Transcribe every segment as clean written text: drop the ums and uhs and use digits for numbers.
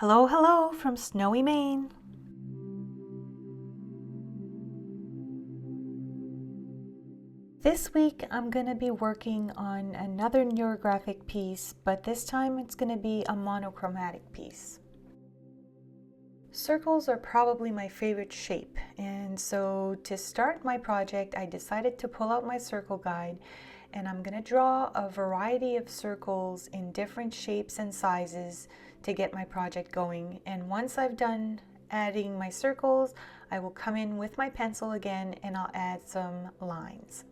Hello, hello from snowy Maine. This week I'm going to be working on another neurographic piece, but this time it's going to be a monochromatic piece. Circles are probably my favorite shape, and so to start my project I decided to pull out my circle guide, and I'm going to draw a variety of circles in different shapes and sizes to get my project going. And once I've done adding my circles, I will come in with my pencil again and I'll add some lines.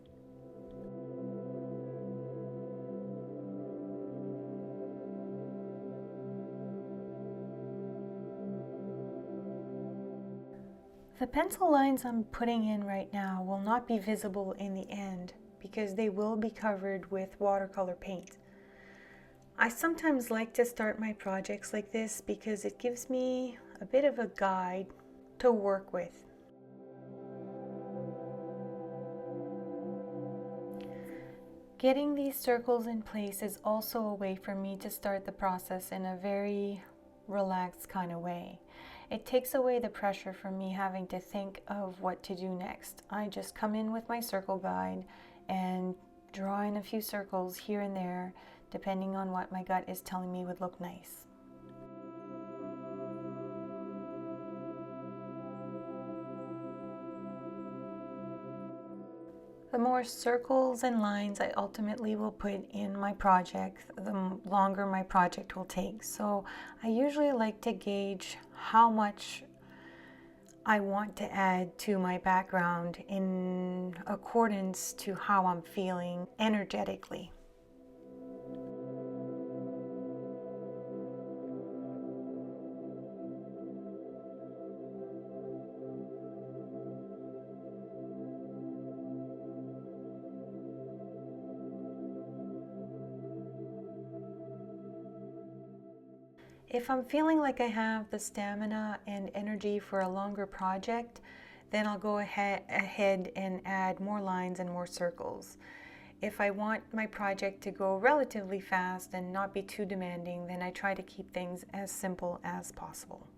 The pencil lines I'm putting in right now will not be visible in the end because they will be covered with watercolor paint. I sometimes like to start my projects like this because it gives me a bit of a guide to work with. Getting these circles in place is also a way for me to start the process in a very relaxed kind of way. It takes away the pressure from me having to think of what to do next. I just come in with my circle guide and draw in a few circles here and there, depending on what my gut is telling me would look nice. The more circles and lines I ultimately will put in my project, the longer my project will take. So I usually like to gauge how much I want to add to my background in accordance to how I'm feeling energetically. If I'm feeling like I have the stamina and energy for a longer project, then I'll go ahead and add more lines and more circles. If I want my project to go relatively fast and not be too demanding, then I try to keep things as simple as possible.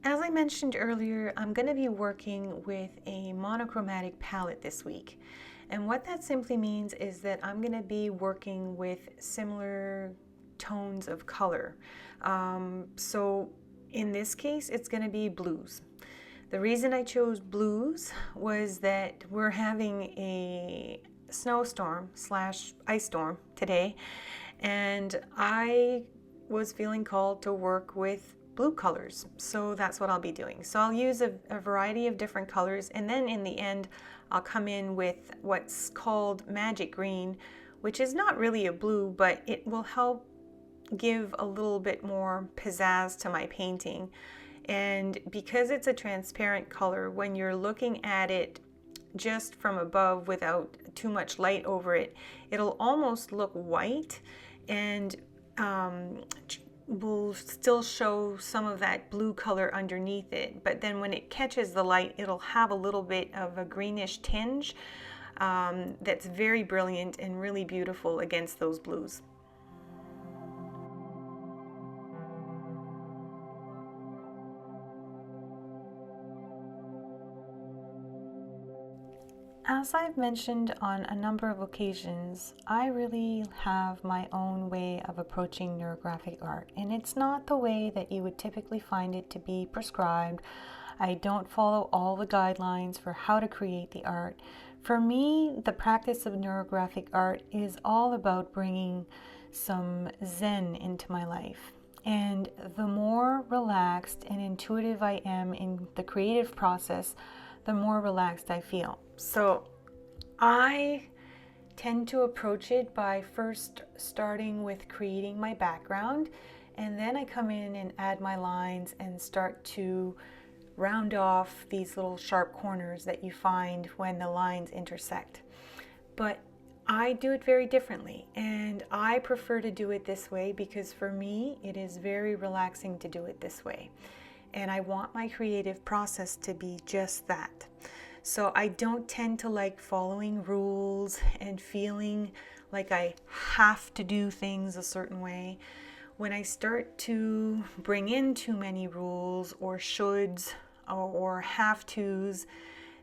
As I mentioned earlier, I'm going to be working with a monochromatic palette this week. And what that simply means is that I'm going to be working with similar tones of color. So in this case, it's going to be blues. The reason I chose blues was that we're having a snowstorm slash ice storm today, and I was feeling called to work with blue colors, so that's what I'll be doing. So I'll use a variety of different colors, and then in the end I'll come in with what's called magic green, which is not really a blue, but it will help give a little bit more pizzazz to my painting. And because it's a transparent color, when you're looking at it just from above without too much light over it, it'll almost look white and will still show some of that blue color underneath it, but then when it catches the light, it'll have a little bit of a greenish tinge that's very brilliant and really beautiful against those blues. As I've mentioned on a number of occasions, I really have my own way of approaching neurographic art, and it's not the way that you would typically find it to be prescribed. I don't follow all the guidelines for how to create the art. For me, the practice of neurographic art is all about bringing some zen into my life. And the more relaxed and intuitive I am in the creative process, the more relaxed I feel. So I tend to approach it by first starting with creating my background, and then I come in and add my lines and start to round off these little sharp corners that you find when the lines intersect. But I do it very differently, and I I prefer to do it this way because for me, it is very relaxing to do it this way. And I want my creative process to be just that. So I don't tend to like following rules and feeling like I have to do things a certain way. When I start to bring in too many rules or shoulds or have tos,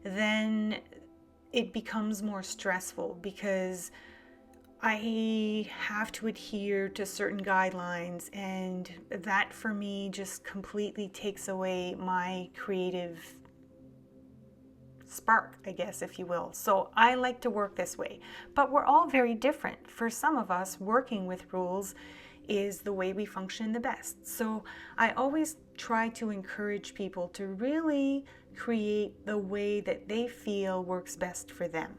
then it becomes more stressful because I have to adhere to certain guidelines, and that for me just completely takes away my creative spark, I guess, if you will. So I like to work this way, but we're all very different. For some of us, working with rules is the way we function the best. So I always try to encourage people to really create the way that they feel works best for them.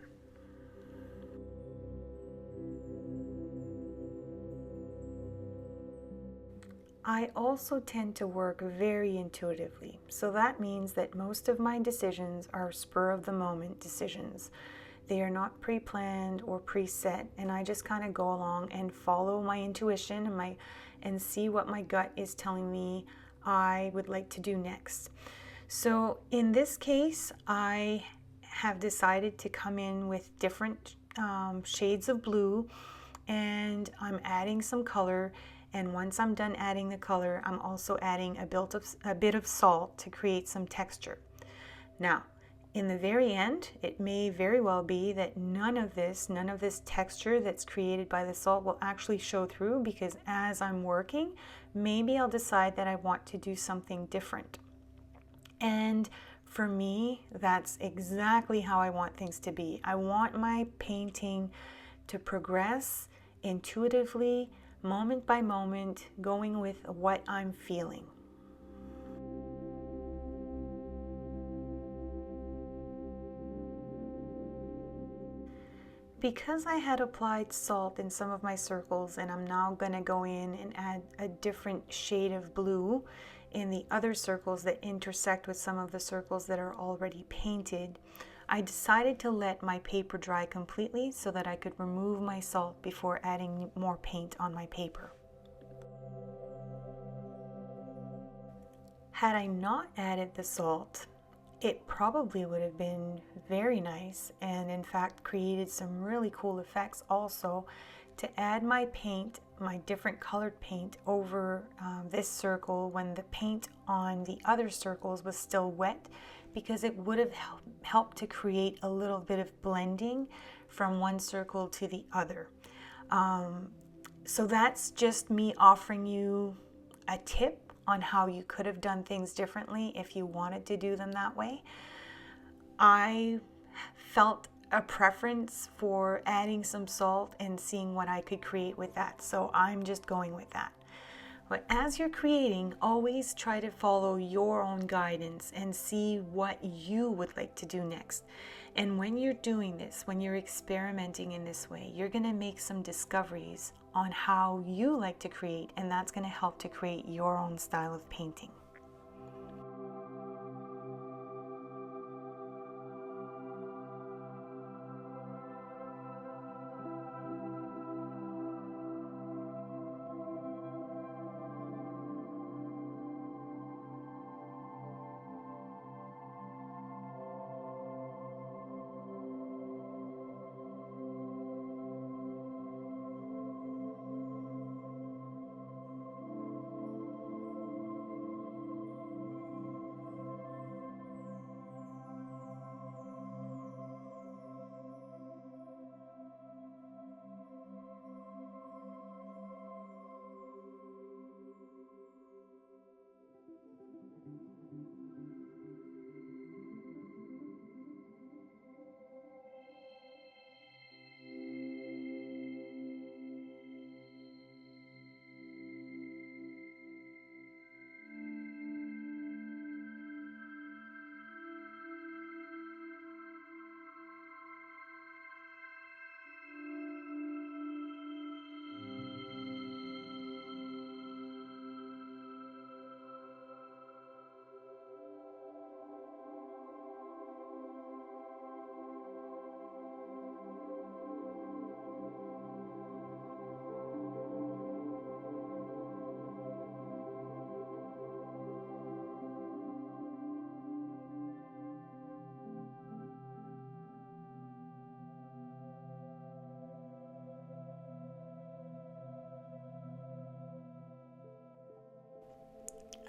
I also tend to work very intuitively, so that means that most of my decisions are spur of the moment decisions. They are not pre-planned or preset, and I just kind of go along and follow my intuition and see what my gut is telling me I would like to do next. So in this case, I have decided to come in with different shades of blue, and I'm adding some color. And once I'm done adding the color, I'm also adding a bit of salt to create some texture. Now, in the very end, it may very well be that none of this texture that's created by the salt will actually show through, because as I'm working, maybe I'll decide that I want to do something different. And for me, that's exactly how I want things to be. I want my painting to progress intuitively, moment by moment, going with what I'm feeling. Because I had applied salt in some of my circles, and I'm now going to go in and add a different shade of blue in the other circles that intersect with some of the circles that are already painted, I decided to let my paper dry completely so that I could remove my salt before adding more paint on my paper. Had I not added the salt, it probably would have been very nice, and in fact created some really cool effects also, to add my paint, my different colored paint over this circle when the paint on the other circles was still wet, because it would have helped to create a little bit of blending from one circle to the other. So that's just me offering you a tip on how you could have done things differently if you wanted to do them that way. I felt a preference for adding some salt and seeing what I could create with that, so I'm just going with that. But as you're creating, always try to follow your own guidance and see what you would like to do next. And when you're doing this, when you're experimenting in this way, you're going to make some discoveries on how you like to create, and that's going to help to create your own style of painting.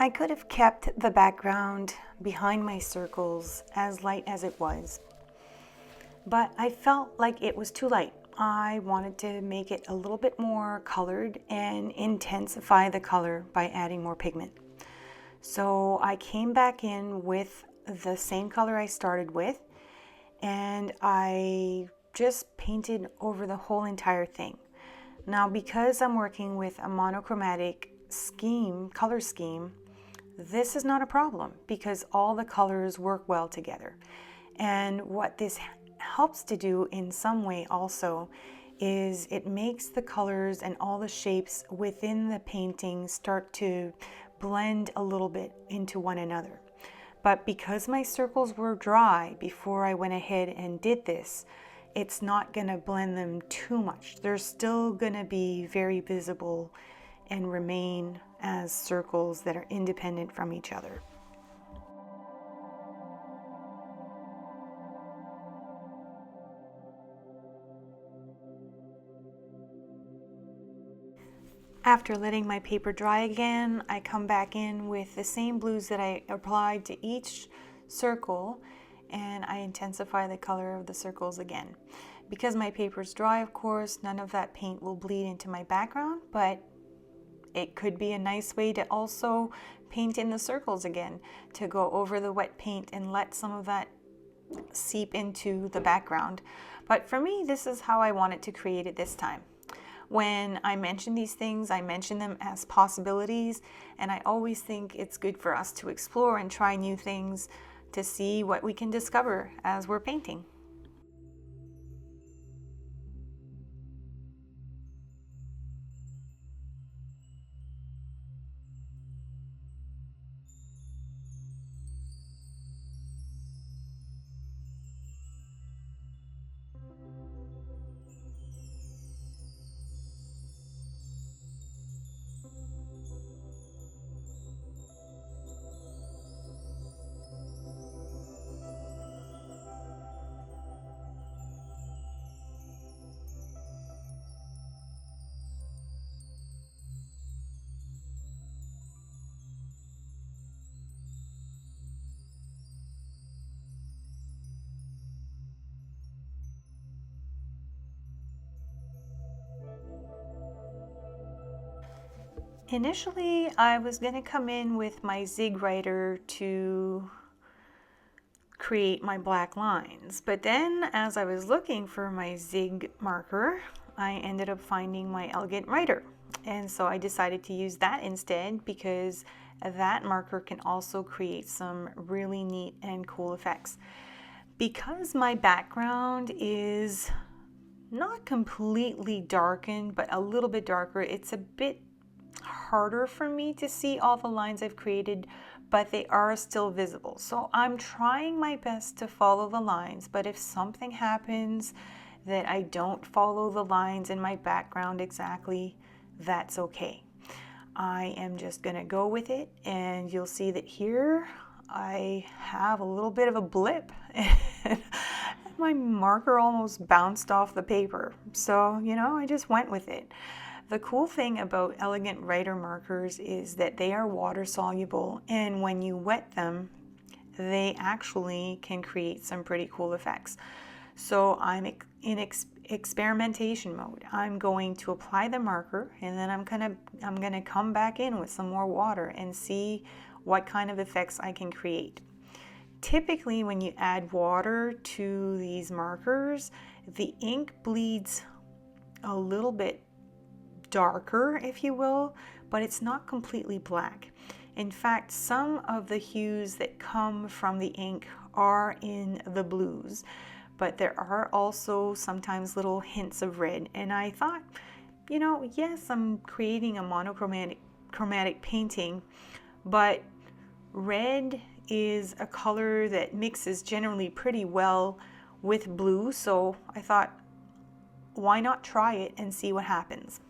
I could have kept the background behind my circles as light as it was, but I felt like it was too light. I wanted to make it a little bit more colored and intensify the color by adding more pigment. So I came back in with the same color I started with, and I just painted over the whole entire thing. Now, because I'm working with a monochromatic color scheme, this is not a problem because all the colors work well together. And what this helps to do in some way also is it makes the colors and all the shapes within the painting start to blend a little bit into one another. But because my circles were dry before I went ahead and did this, it's not going to blend them too much. They're still going to be very visible and remain as circles that are independent from each other. After letting my paper dry again, I come back in with the same blues that I applied to each circle, and I intensify the color of the circles again. Because my paper is dry, of course, none of that paint will bleed into my background, but it could be a nice way to also paint in the circles again, to go over the wet paint and let some of that seep into the background. But for me, this is how I wanted to create it this time. When I mention these things, I mention them as possibilities, and I always think it's good for us to explore and try new things to see what we can discover as we're painting. Initially, I was going to come in with my zig writer to create my black lines, but then as I was looking for my zig marker, I ended up finding my elegant writer, and so I decided to use that instead because that marker can also create some really neat and cool effects. Because my background is not completely darkened but a little bit darker, it's a bit harder for me to see all the lines I've created, but they are still visible. So I'm trying my best to follow the lines, but if something happens that I don't follow the lines in my background exactly, that's okay. I am just gonna go with it, and you'll see that here I have a little bit of a blip and my marker almost bounced off the paper. So, I just went with it. The cool thing about elegant writer markers is that they are water soluble, and when you wet them, they actually can create some pretty cool effects. So I'm in experimentation mode. I'm going to apply the marker, and then I'm gonna come back in with some more water and see what kind of effects I can create. Typically, when you add water to these markers, the ink bleeds a little bit darker, if you will, but it's not completely black. In fact, some of the hues that come from the ink are in the blues, but there are also sometimes little hints of red. And I thought, yes, I'm creating a monochromatic painting, but red is a color that mixes generally pretty well with blue, so I thought, why not try it and see what happens?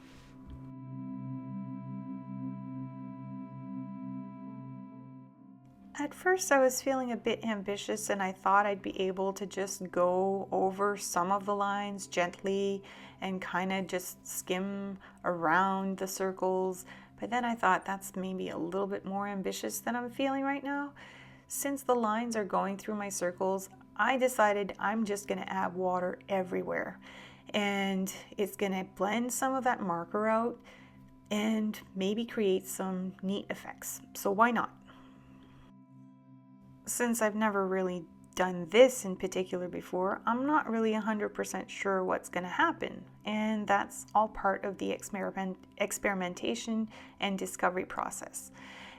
At first I was feeling a bit ambitious, and I thought I'd be able to just go over some of the lines gently and kind of just skim around the circles But then I thought that's maybe a little bit more ambitious than I'm feeling right now. Since the lines are going through my circles, I decided I'm just going to add water everywhere. And it's going to blend some of that marker out and maybe create some neat effects. So why not? Since I've never really done this in particular before, I'm not really 100% sure what's going to happen. And that's all part of the experimentation and discovery process.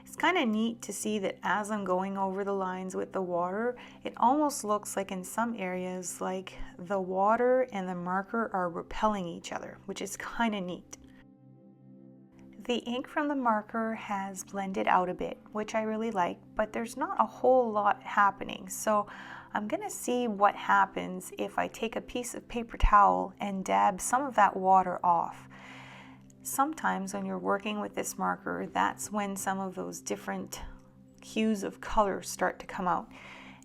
It's kind of neat to see that as I'm going over the lines with the water, it almost looks like in some areas like the water and the marker are repelling each other, which is kind of neat. The ink from the marker has blended out a bit, which I really like, but there's not a whole lot happening. So I'm going to see what happens if I take a piece of paper towel and dab some of that water off. Sometimes when you're working with this marker, that's when some of those different hues of color start to come out.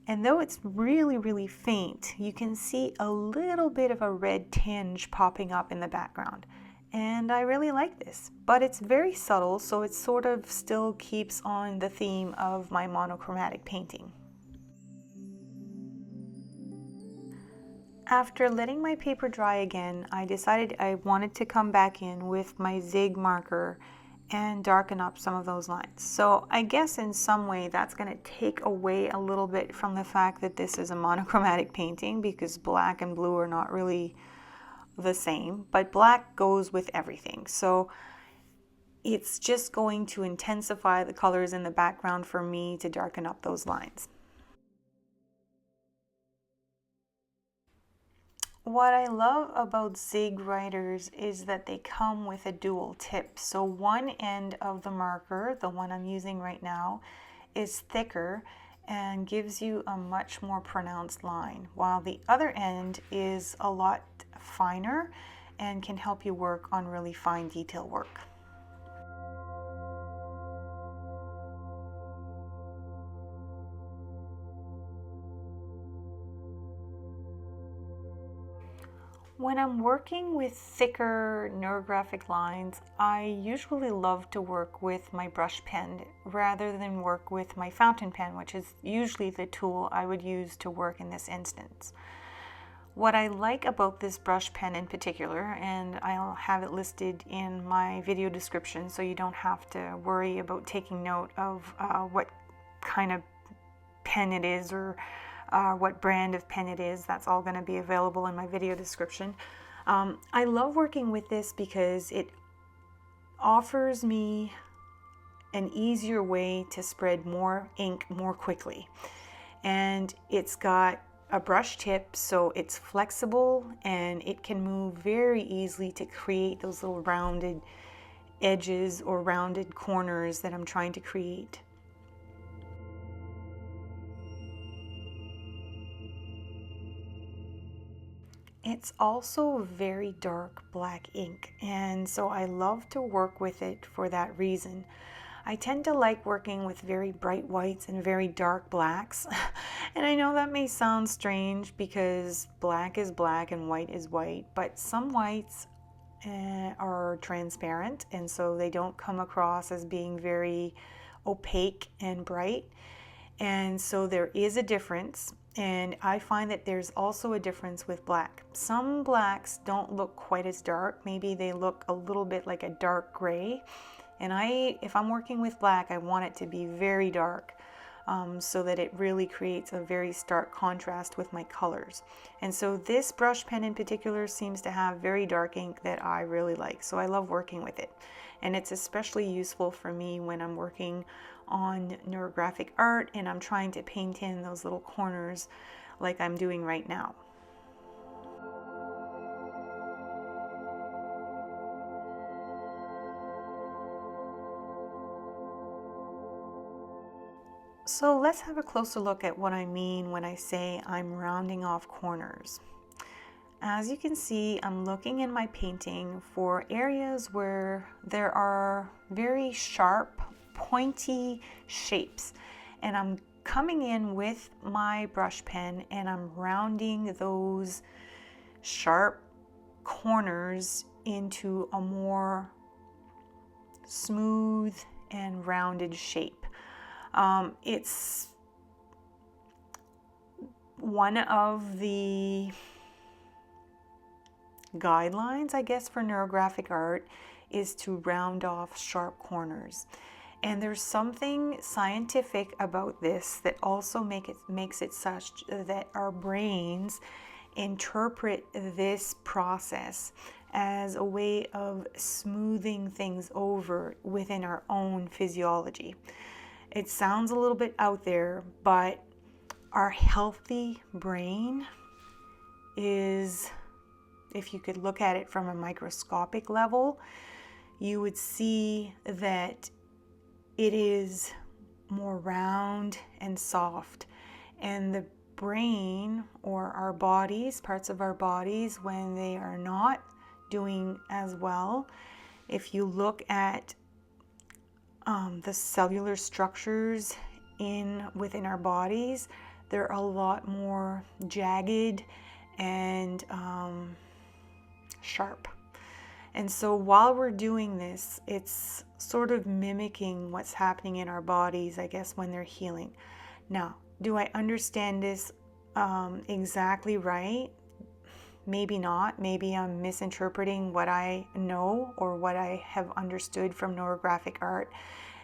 And though it's really, really faint, you can see a little bit of a red tinge popping up in the background. And I really like this, but it's very subtle, so it sort of still keeps on the theme of my monochromatic painting. After letting my paper dry again, I decided I wanted to come back in with my Zig marker and darken up some of those lines. So I guess in some way that's going to take away a little bit from the fact that this is a monochromatic painting, because black and blue are not really the same, but black goes with everything. So it's just going to intensify the colors in the background for me to darken up those lines. What I love about Zig writers is that they come with a dual tip. So one end of the marker, the one I'm using right now, is thicker and gives you a much more pronounced line, while the other end is a lot finer and can help you work on really fine detail work. When I'm working with thicker neurographic lines, I usually love to work with my brush pen rather than work with my fountain pen, which is usually the tool I would use to work in this instance. What I like about this brush pen in particular, and I'll have it listed in my video description so you don't have to worry about taking note of what kind of pen it is or what brand of pen it is. That's all going to be available in my video description. I love working with this because it offers me an easier way to spread more ink more quickly. And it's got a brush tip, so it's flexible and it can move very easily to create those little rounded edges or rounded corners that I'm trying to create. It's also very dark black ink, and so I love to work with it for that reason. I tend to like working with very bright whites and very dark blacks. And I know that may sound strange because black is black and white is white, but some whites are transparent, and so they don't come across as being very opaque and bright. And so there is a difference, and I find that there's also a difference with black. Some blacks don't look quite as dark. Maybe they look a little bit like a dark gray. And if I'm working with black, I want it to be very dark so that it really creates a very stark contrast with my colors. And so this brush pen in particular seems to have very dark ink that I really like. So I love working with it. And it's especially useful for me when I'm working on neurographic art and I'm trying to paint in those little corners like I'm doing right now. So let's have a closer look at what I mean when I say I'm rounding off corners. As you can see, I'm looking in my painting for areas where there are very sharp, pointy shapes. And I'm coming in with my brush pen and I'm rounding those sharp corners into a more smooth and rounded shape. It's one of the guidelines, I guess, for neurographic art is to round off sharp corners. And there's something scientific about this that also makes it such that our brains interpret this process as a way of smoothing things over within our own physiology. It sounds a little bit out there, but our healthy brain is, if you could look at it from a microscopic level, you would see that it is more round and soft. And the brain, or our bodies, parts of our bodies, when they are not doing as well, if you look at the cellular structures within our bodies, they're a lot more jagged and sharp. And so while we're doing this, it's sort of mimicking what's happening in our bodies, I guess, when they're healing. Now, do I understand this exactly right? Maybe not. Maybe I'm misinterpreting what I know or what I have understood from neurographic art.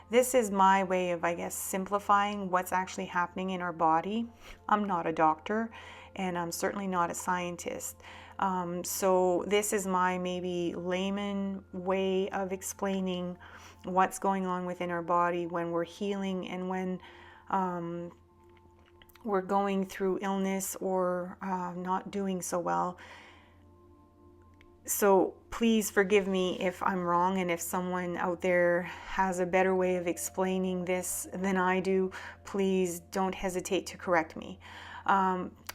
This is my way of, I guess, simplifying what's actually happening in our body. I'm not a doctor, and I'm certainly not a scientist. So this is my maybe layman way of explaining what's going on within our body when we're healing and when we're going through illness or not doing so well. So please forgive me if I'm wrong, and if someone out there has a better way of explaining this than I do, please don't hesitate to correct me.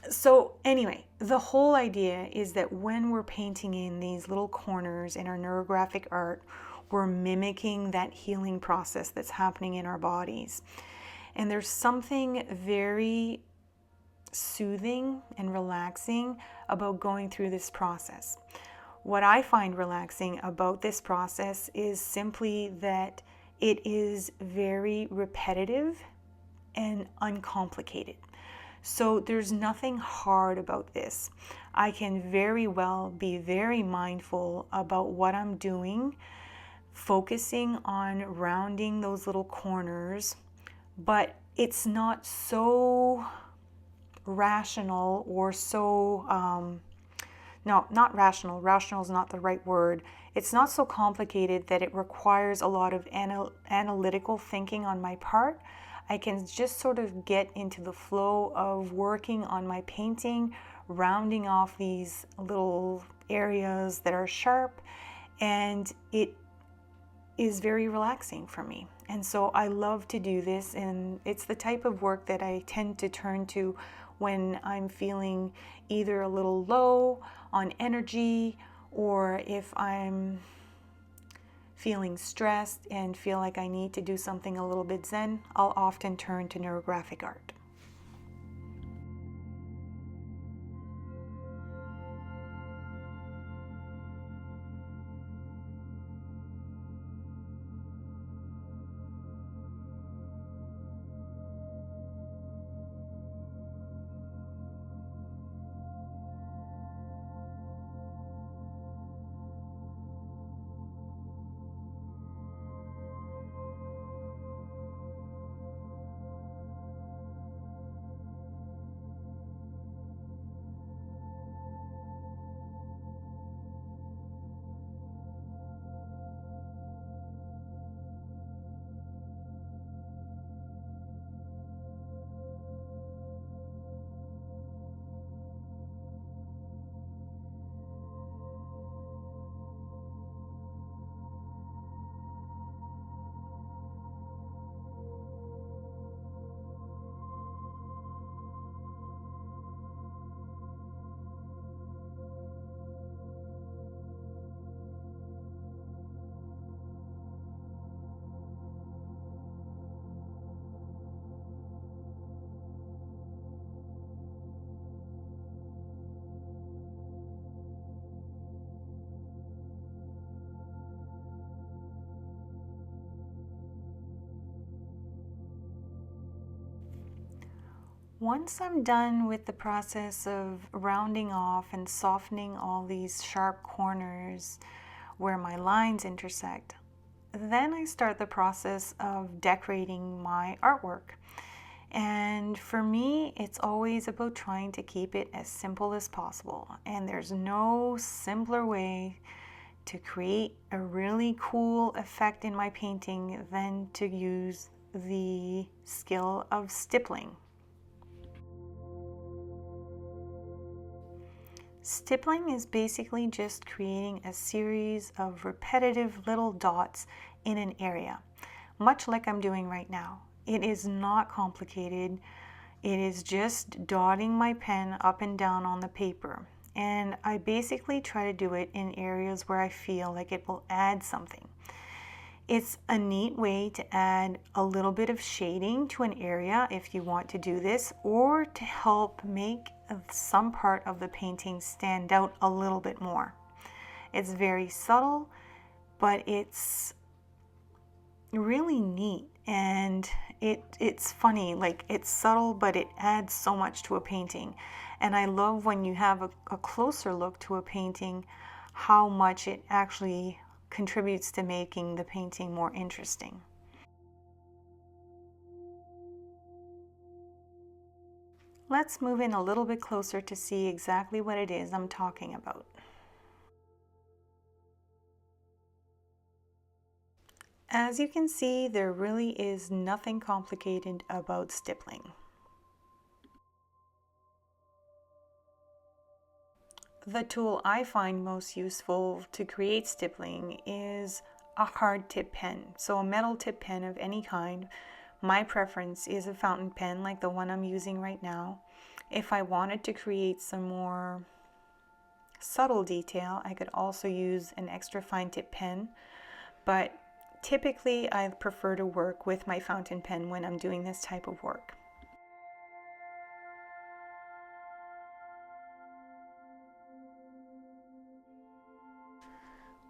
So anyway, the whole idea is that when we're painting in these little corners in our neurographic art, we're mimicking that healing process that's happening in our bodies. And there's something very soothing and relaxing about going through this process. What I find relaxing about this process is simply that it is very repetitive and uncomplicated. So there's nothing hard about this. I can very well be very mindful about what I'm doing, focusing on rounding those little corners, but it's not so rational or so, no, not rational. Rational is not the right word. It's not so complicated that it requires a lot of analytical thinking on my part. I can just sort of get into the flow of working on my painting, rounding off these little areas that are sharp, and it is very relaxing for me. And so I love to do this, and it's the type of work that I tend to turn to when I'm feeling either a little low on energy, or if I'm feeling stressed and feel like I need to do something a little bit zen, I'll often turn to neurographic art. Once I'm done with the process of rounding off and softening all these sharp corners where my lines intersect, then I start the process of decorating my artwork. And for me, it's always about trying to keep it as simple as possible. And there's no simpler way to create a really cool effect in my painting than to use the skill of stippling. Stippling is basically just creating a series of repetitive little dots in an area, much like I'm doing right now. It is not complicated. It is just dotting my pen up and down on the paper. And I basically try to do it in areas where I feel like it will add something. It's a neat way to add a little bit of shading to an area if you want to do this, or to help make some part of the painting stand out a little bit more. It's very subtle, but it's really neat, and it's funny. Like, it's subtle, but it adds so much to a painting. And I love when you have a closer look to a painting, how much it actually contributes to making the painting more interesting. Let's move in a little bit closer to see exactly what it is I'm talking about. As you can see, there really is nothing complicated about stippling. The tool I find most useful to create stippling is a hard tip pen, so a metal tip pen of any kind. My preference is a fountain pen like the one I'm using right now. If I wanted to create some more subtle detail, I could also use an extra fine tip pen, but typically I prefer to work with my fountain pen when I'm doing this type of work.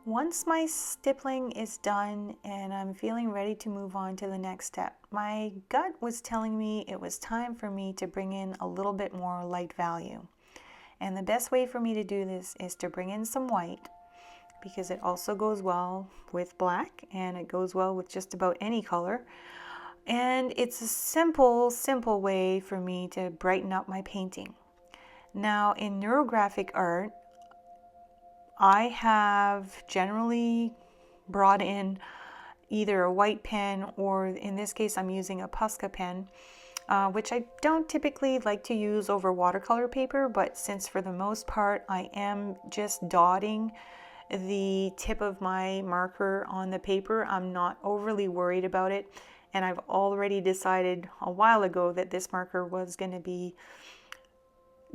Once my stippling is done and I'm feeling ready to move on to the next step, my gut was telling me it was time for me to bring in a little bit more light value. And the best way for me to do this is to bring in some white, because it also goes well with black and it goes well with just about any color. And it's a simple way for me to brighten up my painting. Now, in neurographic art, I have generally brought in either a white pen, or in this case I'm using a Posca pen, which I don't typically like to use over watercolor paper, but since for the most part I am just dotting the tip of my marker on the paper, I'm not overly worried about it. And I've already decided a while ago that this marker was going to be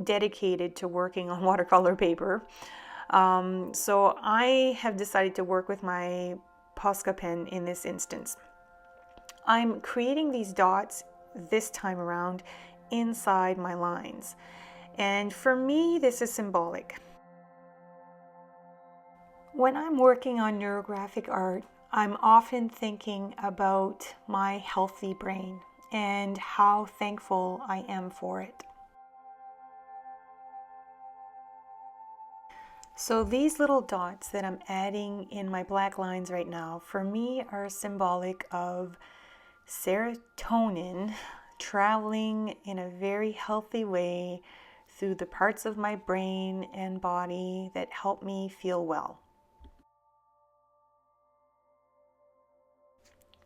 dedicated to working on watercolor paper. So I have decided to work with my Posca pen in this instance. I'm creating these dots this time around inside my lines. And for me, this is symbolic. When I'm working on neurographic art, I'm often thinking about my healthy brain and how thankful I am for it. So these little dots that I'm adding in my black lines right now, for me, are symbolic of serotonin traveling in a very healthy way through the parts of my brain and body that help me feel well.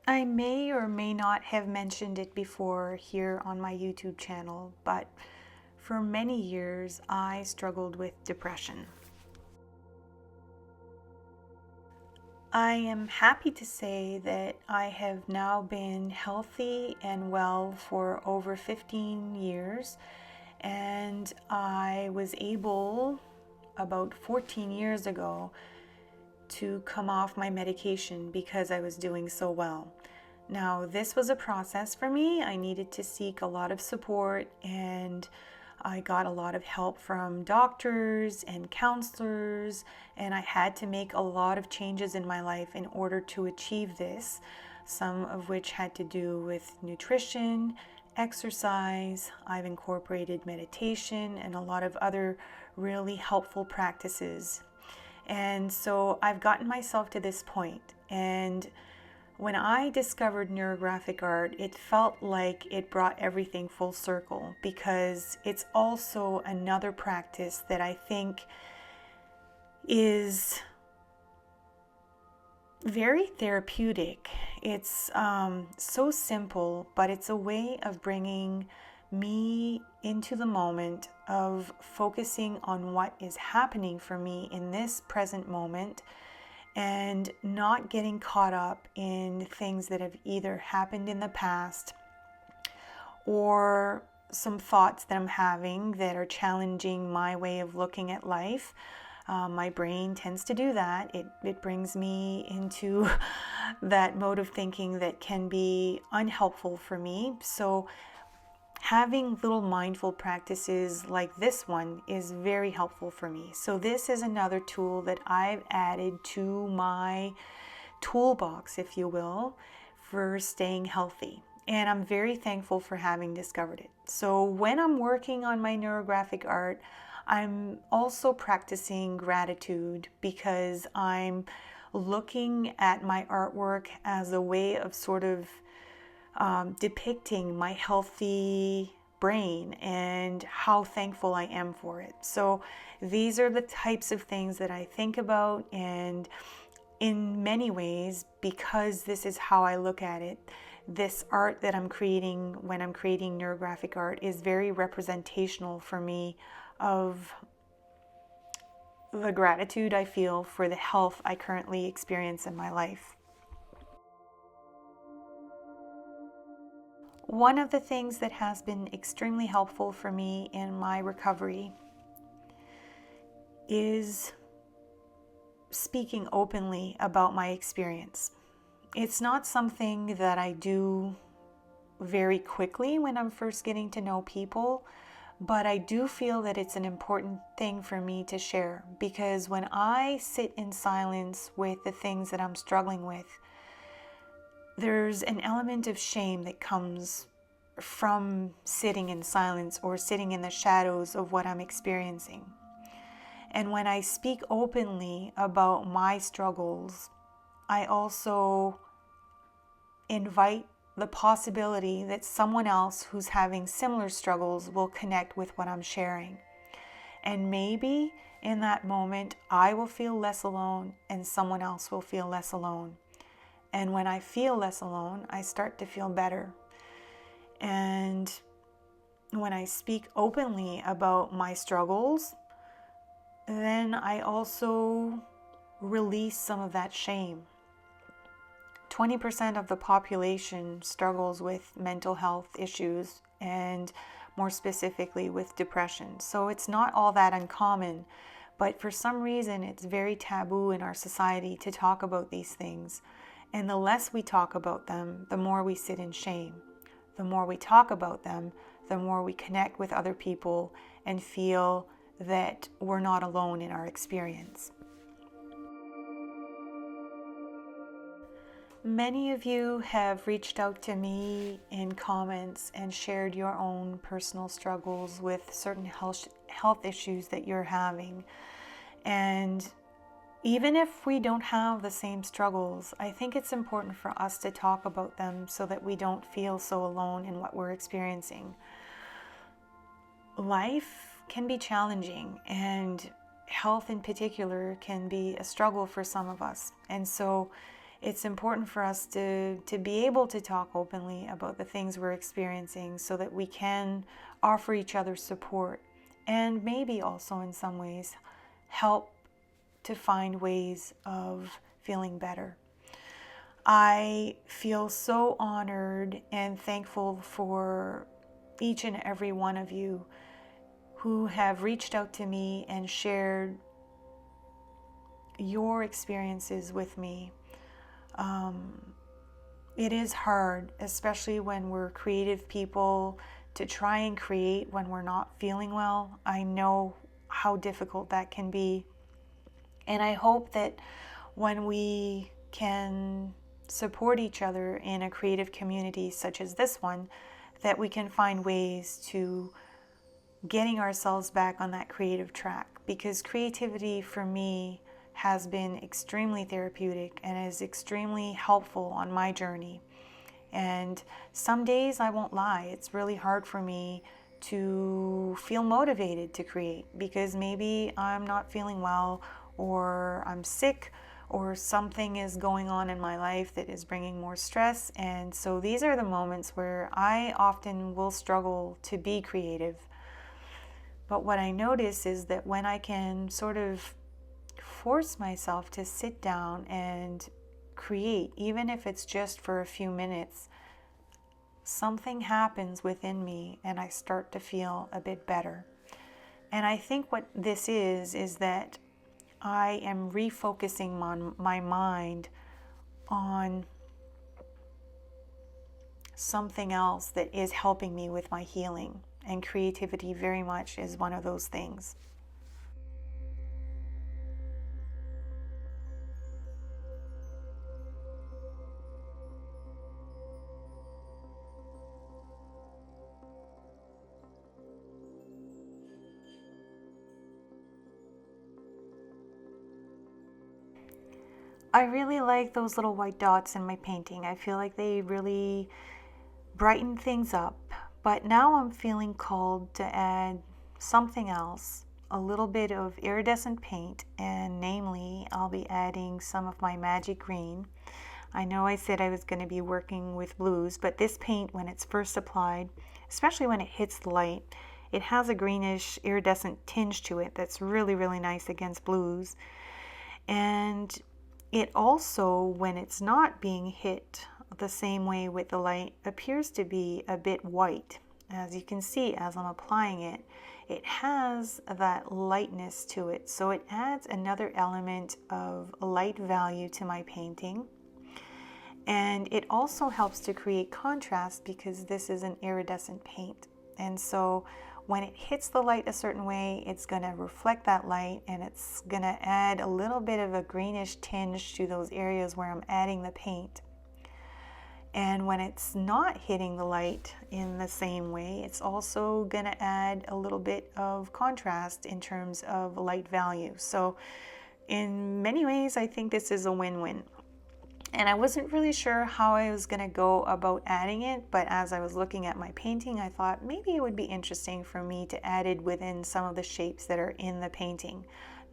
I may or may not have mentioned it before here on my YouTube channel, but for many years I struggled with depression. I am happy to say that I have now been healthy and well for over 15 years, and I was able about 14 years ago to come off my medication because I was doing so well. Now, this was a process for me. I needed to seek a lot of support, and I got a lot of help from doctors and counselors, and I had to make a lot of changes in my life in order to achieve this, some of which had to do with nutrition, exercise, I've incorporated meditation and a lot of other really helpful practices. And so I've gotten myself to this point. And when I discovered neurographic art, it felt like it brought everything full circle, because it's also another practice that I think is very therapeutic. It's so simple, but it's a way of bringing me into the moment, of focusing on what is happening for me in this present moment, and not getting caught up in things that have either happened in the past or some thoughts that I'm having that are challenging my way of looking at life. My brain tends to do that. It brings me into that mode of thinking that can be unhelpful for me. So having little mindful practices like this one is very helpful for me. So this is another tool that I've added to my toolbox, if you will, for staying healthy. And I'm very thankful for having discovered it. So when I'm working on my neurographic art, I'm also practicing gratitude, because I'm looking at my artwork as a way of sort of depicting my healthy brain and how thankful I am for it. So these are the types of things that I think about, and in many ways, because this is how I look at it, this art that I'm creating when I'm creating neurographic art is very representational for me of the gratitude I feel for the health I currently experience in my life. One of the things that has been extremely helpful for me in my recovery is speaking openly about my experience. It's not something that I do very quickly when I'm first getting to know people, but I do feel that it's an important thing for me to share, because when I sit in silence with the things that I'm struggling with, there's an element of shame that comes from sitting in silence or sitting in the shadows of what I'm experiencing. And when I speak openly about my struggles, I also invite the possibility that someone else who's having similar struggles will connect with what I'm sharing. And maybe in that moment, I will feel less alone and someone else will feel less alone. And when I feel less alone, I start to feel better. And when I speak openly about my struggles, then I also release some of that shame. 20% of the population struggles with mental health issues, and more specifically with depression. So it's not all that uncommon, but for some reason it's very taboo in our society to talk about these things. And the less we talk about them, the more we sit in shame. The more we talk about them, the more we connect with other people and feel that we're not alone in our experience. Many of you have reached out to me in comments and shared your own personal struggles with certain health issues that you're having. And even if we don't have the same struggles, I think it's important for us to talk about them so that we don't feel so alone in what we're experiencing. Life can be challenging, and health in particular can be a struggle for some of us. And so it's important for us to be able to talk openly about the things we're experiencing so that we can offer each other support, and maybe also in some ways help to find ways of feeling better. I feel so honored and thankful for each and every one of you who have reached out to me and shared your experiences with me. It is hard, especially when we're creative people, to try and create when we're not feeling well. I know how difficult that can be. And I hope that when we can support each other in a creative community such as this one, that we can find ways to getting ourselves back on that creative track, because creativity for me has been extremely therapeutic and is extremely helpful on my journey. And some days, I won't lie, it's really hard for me to feel motivated to create because maybe I'm not feeling well, or I'm sick, or something is going on in my life that is bringing more stress. And so these are the moments where I often will struggle to be creative. But what I notice is that when I can sort of force myself to sit down and create, even if it's just for a few minutes, something happens within me and I start to feel a bit better. And I think what this is that I am refocusing my mind on something else that is helping me with my healing. And creativity very much is one of those things. I really like those little white dots in my painting. I feel like they really brighten things up. But now I'm feeling called to add something else, a little bit of iridescent paint, and namely, I'll be adding some of my magic green. I know I said I was going to be working with blues, but this paint, when it's first applied, especially when it hits the light, it has a greenish iridescent tinge to it that's really, really nice against blues. And it also, when it's not being hit the same way with the light, appears to be a bit white. As you can see, as I'm applying it, it has that lightness to it. So it adds another element of light value to my painting. And it also helps to create contrast because this is an iridescent paint. And so when it hits the light a certain way, it's going to reflect that light, and it's going to add a little bit of a greenish tinge to those areas where I'm adding the paint. And when it's not hitting the light in the same way, it's also going to add a little bit of contrast in terms of light value. So in many ways, I think this is a win-win. And I wasn't really sure how I was going to go about adding it, but as I was looking at my painting, I thought maybe it would be interesting for me to add it within some of the shapes that are in the painting.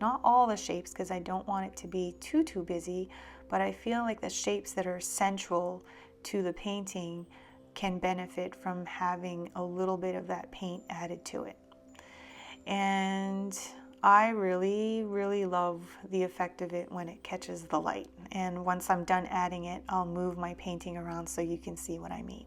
Not all the shapes, because I don't want it to be too busy, but I feel like the shapes that are central to the painting can benefit from having a little bit of that paint added to it. And I really, really love the effect of it when it catches the light. And once I'm done adding it, I'll move my painting around so you can see what I mean.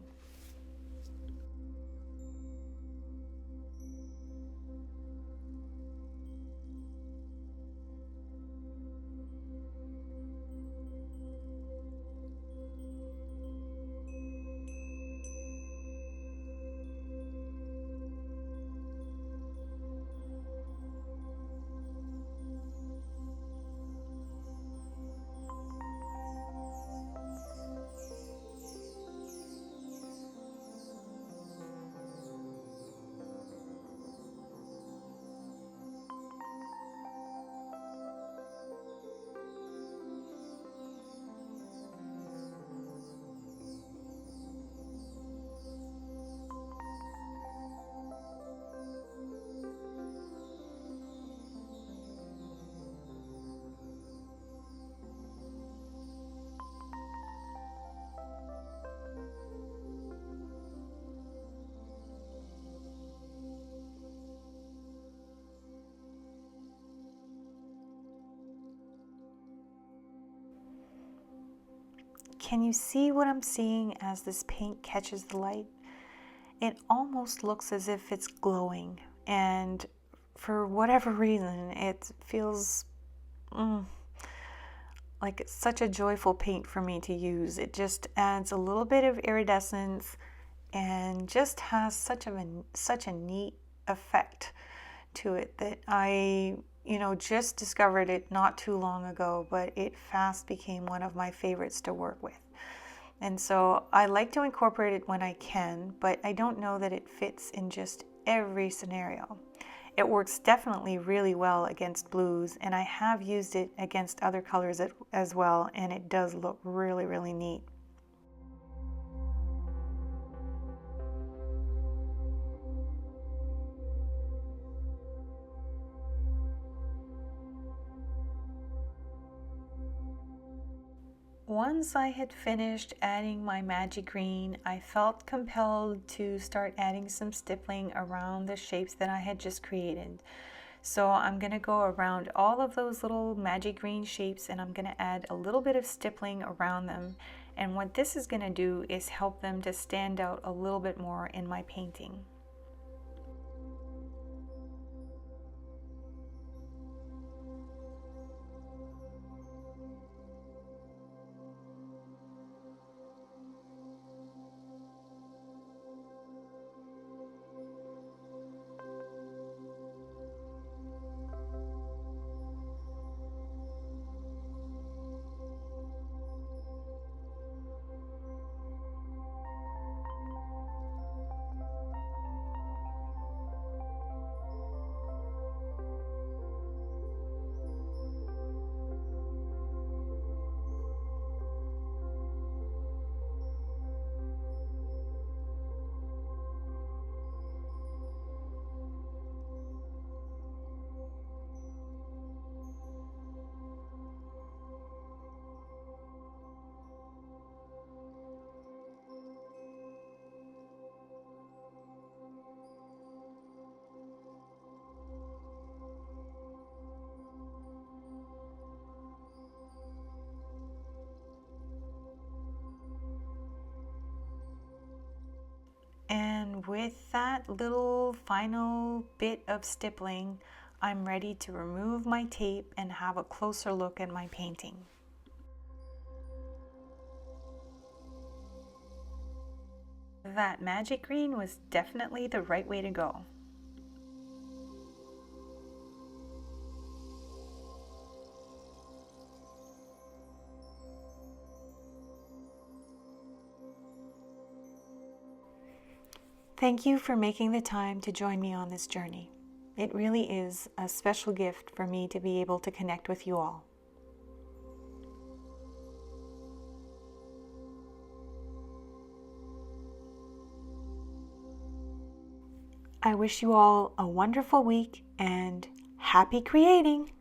Can you see what I'm seeing as this paint catches the light? It almost looks as if it's glowing, and for whatever reason, it feels like it's such a joyful paint for me to use. It just adds a little bit of iridescence and just has such a neat effect to it that I just discovered it not too long ago, but it fast became one of my favorites to work with. And so I like to incorporate it when I can, but I don't know that it fits in just every scenario. It works definitely really well against blues, and I have used it against other colors as well, and it does look really, really neat. Once I had finished adding my magic green, I felt compelled to start adding some stippling around the shapes that I had just created. So I'm going to go around all of those little magic green shapes, and I'm going to add a little bit of stippling around them. And what this is going to do is help them to stand out a little bit more in my painting. And with that little final bit of stippling, I'm ready to remove my tape and have a closer look at my painting. That magic green was definitely the right way to go. Thank you for making the time to join me on this journey. It really is a special gift for me to be able to connect with you all. I wish you all a wonderful week and happy creating!